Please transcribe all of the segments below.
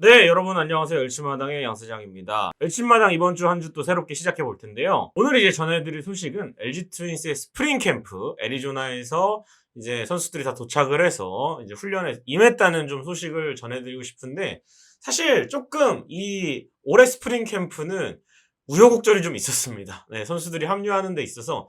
네, 여러분 안녕하세요. 엘치마당의 양스장입니다. 엘치마당 이번 주 한 주 또 새롭게 시작해 볼 텐데요. 오늘 이제 전해드릴 소식은 LG 트윈스의 스프링 캠프, 애리조나에서 이제 선수들이 다 도착을 해서 이제 훈련에 임했다는 좀 소식을 전해드리고 싶은데, 사실 조금 이 올해 스프링 캠프는 우여곡절이 좀 있었습니다. 네, 선수들이 합류하는 데 있어서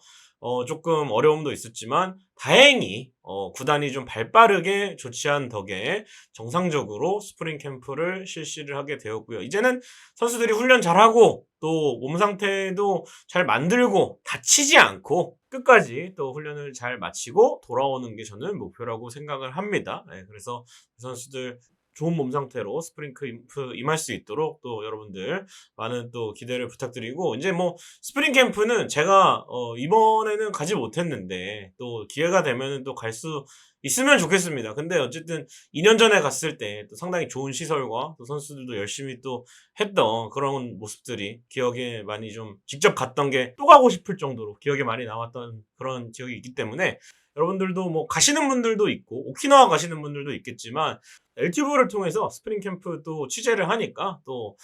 조금 어려움도 있었지만 다행히 구단이 좀 발빠르게 조치한 덕에 정상적으로 스프링 캠프를 실시를 하게 되었고요. 이제는 선수들이 훈련 잘하고 또 몸 상태도 잘 만들고 다치지 않고 끝까지 또 훈련을 잘 마치고 돌아오는 게 저는 목표라고 생각을 합니다. 네, 그래서 선수들 좋은 몸 상태로 스프링 캠프 임할 수 있도록 또 여러분들 많은 또 기대를 부탁드리고, 이제 뭐 스프링 캠프는 제가 이번에는 가지 못했는데 또 기회가 되면은 또 갈 수 있으면 좋겠습니다. 근데 어쨌든 2년 전에 갔을 때 또 상당히 좋은 시설과 또 선수들도 열심히 또 했던 그런 모습들이 기억에 많이 좀, 직접 갔던 게 또 가고 싶을 정도로 기억에 많이 남았던 그런 기억이 있기 때문에, 여러분들도 뭐 가시는 분들도 있고 오키나와 가시는 분들도 있겠지만 엘튜브를 통해서 스프링 캠프 또 취재를 하니까 또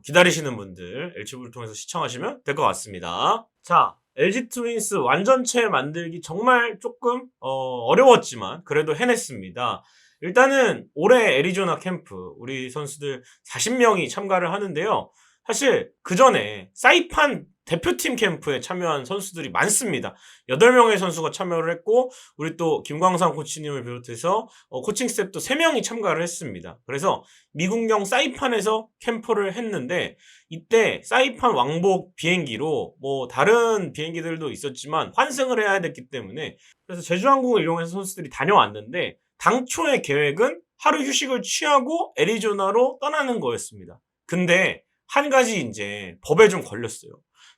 기다리시는 분들 엘튜브를 통해서 시청하시면 될 것 같습니다. 자, LG 트윈스 완전체 만들기 정말 조금 어려웠지만 그래도 해냈습니다. 일단은 올해 애리조나 캠프 우리 선수들 40명이 참가를 하는데요. 사실 그 전에 사이판 대표팀 캠프에 참여한 선수들이 많습니다. 8명의 선수가 참여를 했고, 우리 또 김광상 코치님을 비롯해서 코칭 스텝도 3명이 참가를 했습니다. 그래서 미국령 사이판에서 캠프를 했는데, 이때 사이판 왕복 비행기로 뭐 다른 비행기들도 있었지만 환승을 해야 됐기 때문에, 그래서 제주항공을 이용해서 선수들이 다녀왔는데, 당초의 계획은 하루 휴식을 취하고 애리조나로 떠나는 거였습니다. 근데 한 가지 이제 법에 좀 걸렸어요.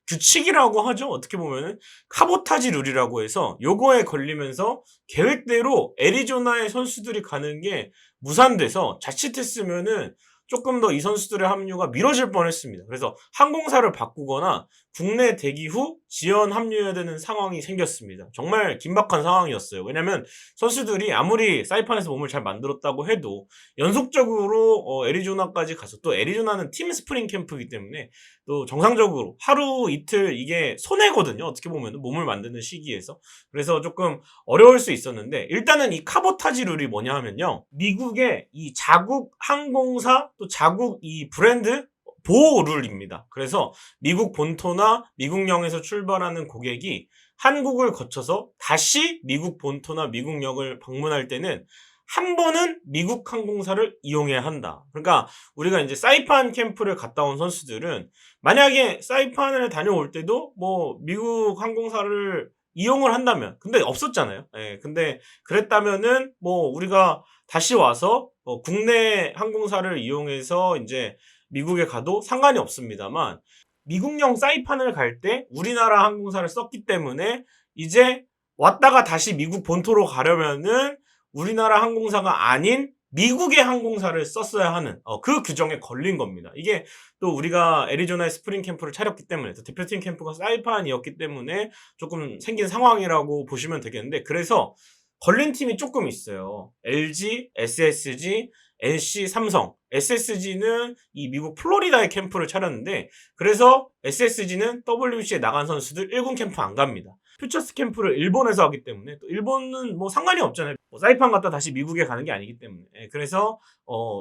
규칙이라고 하죠. 어떻게 보면은 카보타지 룰이라고 해서 요거에 걸리면서 계획대로 애리조나의 선수들이 가는 게 무산돼서 자칫했으면은 조금 더 이 선수들의 합류가 미뤄질 뻔했습니다. 그래서 항공사를 바꾸거나 국내 대기 후 지연 합류해야 되는 상황이 생겼습니다. 정말 긴박한 상황이었어요. 왜냐면 선수들이 아무리 사이판에서 몸을 잘 만들었다고 해도 연속적으로 애리조나까지 가서, 또 애리조나는 팀 스프링 캠프이기 때문에 또 정상적으로 하루 이틀 이게 손해거든요. 어떻게 보면 몸을 만드는 시기에서. 그래서 조금 어려울 수 있었는데, 일단은 이 카보타지 룰이 뭐냐 하면요, 미국의 이 자국 항공사 또 자국 이 브랜드 보호 룰입니다. 그래서 미국 본토나 미국령에서 출발하는 고객이 한국을 거쳐서 다시 미국 본토나 미국령을 방문할 때는 한 번은 미국 항공사를 이용해야 한다. 그러니까 우리가 이제 사이판 캠프를 갔다 온 선수들은 만약에 사이판을 다녀올 때도 뭐 미국 항공사를 이용을 한다면, 근데 없었잖아요. 예, 근데 그랬다면은 뭐 우리가 다시 와서 국내 항공사를 이용해서 이제 미국에 가도 상관이 없습니다만, 미국령 사이판을 갈 때 우리나라 항공사를 썼기 때문에 이제 왔다가 다시 미국 본토로 가려면은 우리나라 항공사가 아닌 미국의 항공사를 썼어야 하는 그 규정에 걸린 겁니다. 이게 또 우리가 애리조나의 스프링 캠프를 차렸기 때문에, 또 대표팀 캠프가 사이판이었기 때문에 조금 생긴 상황이라고 보시면 되겠는데, 그래서 걸린 팀이 조금 있어요. LG, SSG, NC, 삼성. SSG는 이 미국 플로리다의 캠프를 차렸는데, 그래서 SSG는 WBC에 나간 선수들 1군 캠프 안 갑니다. 퓨처스 캠프를 일본에서 하기 때문에, 또 일본은 뭐 상관이 없잖아요. 뭐 사이판 갔다 다시 미국에 가는 게 아니기 때문에. 그래서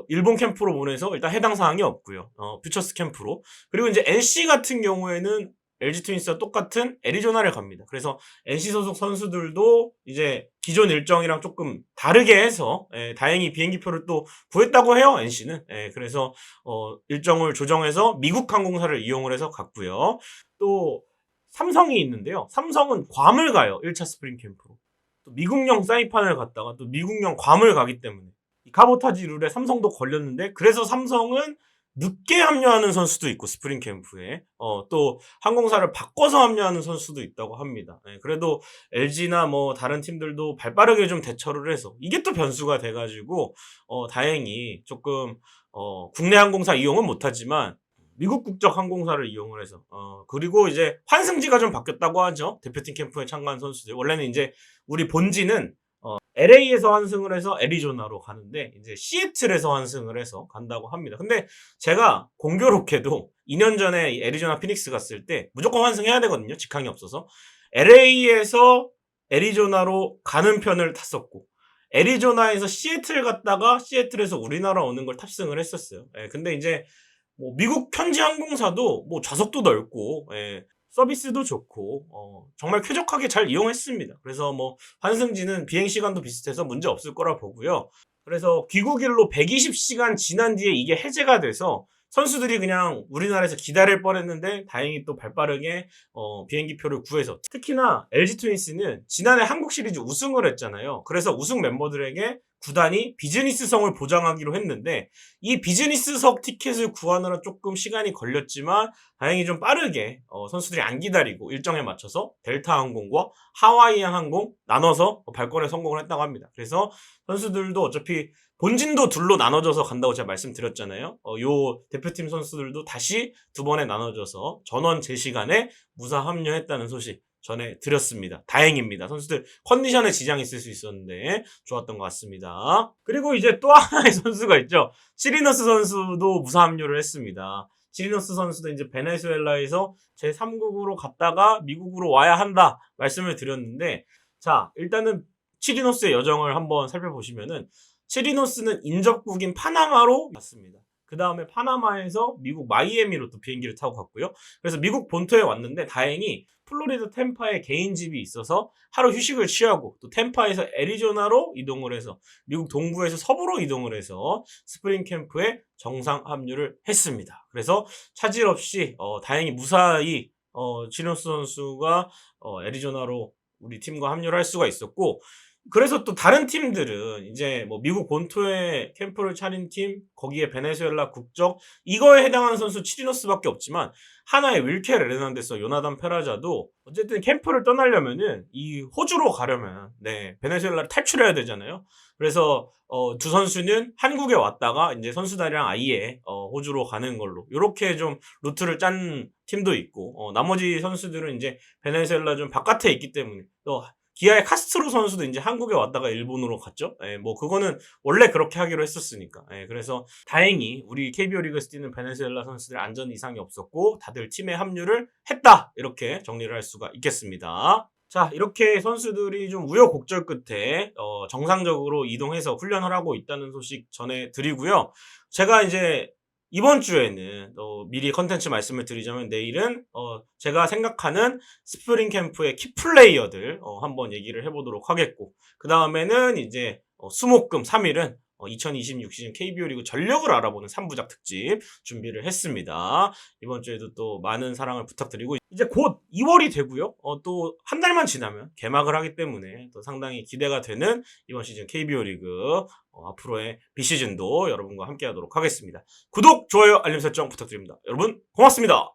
일본 캠프로 보내서 일단 해당 사항이 없고요. 퓨처스 캠프로. 그리고 이제 NC 같은 경우에는 LG 트윈스와 똑같은 애리조나를 갑니다. 그래서 NC 소속 선수들도 이제 기존 일정이랑 조금 다르게 해서 다행히 비행기표를 또 구했다고 해요, NC는. 그래서 일정을 조정해서 미국 항공사를 이용을 해서 갔고요. 또 삼성이 있는데요. 삼성은 괌을 가요, 1차 스프링 캠프로. 또 미국령 사이판을 갔다가 또 미국령 괌을 가기 때문에 이 카보타지 룰에 삼성도 걸렸는데, 그래서 삼성은 늦게 합류하는 선수도 있고 스프링 캠프에 또 항공사를 바꿔서 합류하는 선수도 있다고 합니다. 그래도 LG나 뭐 다른 팀들도 발빠르게 좀 대처를 해서 이게 또 변수가 돼가지고 다행히 조금 국내 항공사 이용은 못하지만 미국 국적 항공사를 이용을 해서 그리고 이제 환승지가 좀 바뀌었다고 하죠. 대표팀 캠프에 참가한 선수들 원래는 이제 우리 본지는 LA에서 환승을 해서 애리조나로 가는데 이제 시애틀에서 환승을 해서 간다고 합니다. 근데 제가 공교롭게도 2년 전에 애리조나 피닉스 갔을 때 무조건 환승해야 되거든요. 직항이 없어서. LA에서 애리조나로 가는 편을 탔었고 애리조나에서 시애틀 갔다가 시애틀에서 우리나라 오는 걸 탑승을 했었어요. 예, 근데 이제 뭐 미국 현지 항공사도 뭐 좌석도 넓고 예, 서비스도 좋고 정말 쾌적하게 잘 이용했습니다. 그래서 뭐 환승지는 비행 시간도 비슷해서 문제 없을 거라 보고요. 그래서 귀국일로 120시간 지난 뒤에 이게 해제가 돼서 선수들이 그냥 우리나라에서 기다릴 뻔했는데 다행히 또 발빠르게 비행기표를 구해서 특히나 LG 트윈스는 지난해 한국 시리즈 우승을 했잖아요. 그래서 우승 멤버들에게 구단이 비즈니스성을 보장하기로 했는데 이 비즈니스석 티켓을 구하느라 조금 시간이 걸렸지만 다행히 좀 빠르게 선수들이 안 기다리고 일정에 맞춰서 델타 항공과 하와이안 항공 나눠서 발권에 성공을 했다고 합니다. 그래서 선수들도 어차피 본진도 둘로 나눠져서 간다고 제가 말씀드렸잖아요. 요 대표팀 선수들도 다시 두 번에 나눠져서 전원 제 시간에 무사 합류했다는 소식 전해드렸습니다. 다행입니다. 선수들 컨디션에 지장이 있을 수 있었는데 좋았던 것 같습니다. 그리고 이제 또 하나의 선수가 있죠. 치리너스 선수도 무사 합류를 했습니다. 치리너스 선수도 이제 베네수엘라에서 제3국으로 갔다가 미국으로 와야 한다 말씀을 드렸는데 자 일단은 치리노스의 여정을 한번 살펴보시면은 치리노스는 인접국인 파나마로 갔습니다. 그 다음에 파나마에서 미국 마이애미로 또 비행기를 타고 갔고요. 그래서 미국 본토에 왔는데 다행히 플로리다 템파에 개인 집이 있어서 하루 휴식을 취하고 또 템파에서 애리조나로 이동을 해서 미국 동부에서 서부로 이동을 해서 스프링 캠프에 정상 합류를 했습니다. 그래서 차질 없이 다행히 무사히 치리노스 선수가 애리조나로 우리 팀과 합류를 할 수가 있었고 그래서 또 다른 팀들은 이제 뭐 미국 본토에 캠프를 차린 팀, 거기에 베네수엘라 국적 이거에 해당하는 선수 치리노스밖에 없지만 하나의 윌켈 에르난데스, 요나단 페라자도 어쨌든 캠프를 떠나려면은 이 호주로 가려면 베네수엘라를 탈출해야 되잖아요. 그래서 두 선수는 한국에 왔다가 이제 선수단이랑 아예 호주로 가는 걸로 이렇게 좀 루트를 짠 팀도 있고 나머지 선수들은 이제 베네수엘라 좀 바깥에 있기 때문에 또 기아의 카스트로 선수도 이제 한국에 왔다가 일본으로 갔죠. 예, 뭐 그거는 원래 그렇게 하기로 했었으니까. 예, 그래서 다행히 우리 KBO 리그에서 뛰는 베네수엘라 선수들 안전 이상이 없었고 다들 팀에 합류를 했다. 이렇게 정리를 할 수가 있겠습니다. 자, 이렇게 선수들이 좀 우여곡절 끝에 정상적으로 이동해서 훈련을 하고 있다는 소식 전해드리고요. 제가 이제 이번 주에는 미리 컨텐츠 말씀을 드리자면 내일은 제가 생각하는 스프링 캠프의 키플레이어들 한번 얘기를 해보도록 하겠고 그 다음에는 이제 수목금 3일은 2026 시즌 KBO 리그 전력을 알아보는 3부작 특집 준비를 했습니다. 이번 주에도 또 많은 사랑을 부탁드리고 이제 곧 2월이 되고요. 또 한 달만 지나면 개막을 하기 때문에 또 상당히 기대가 되는 이번 시즌 KBO 리그 앞으로의 비시즌도 여러분과 함께 하도록 하겠습니다. 구독, 좋아요, 알림 설정 부탁드립니다. 여러분 고맙습니다.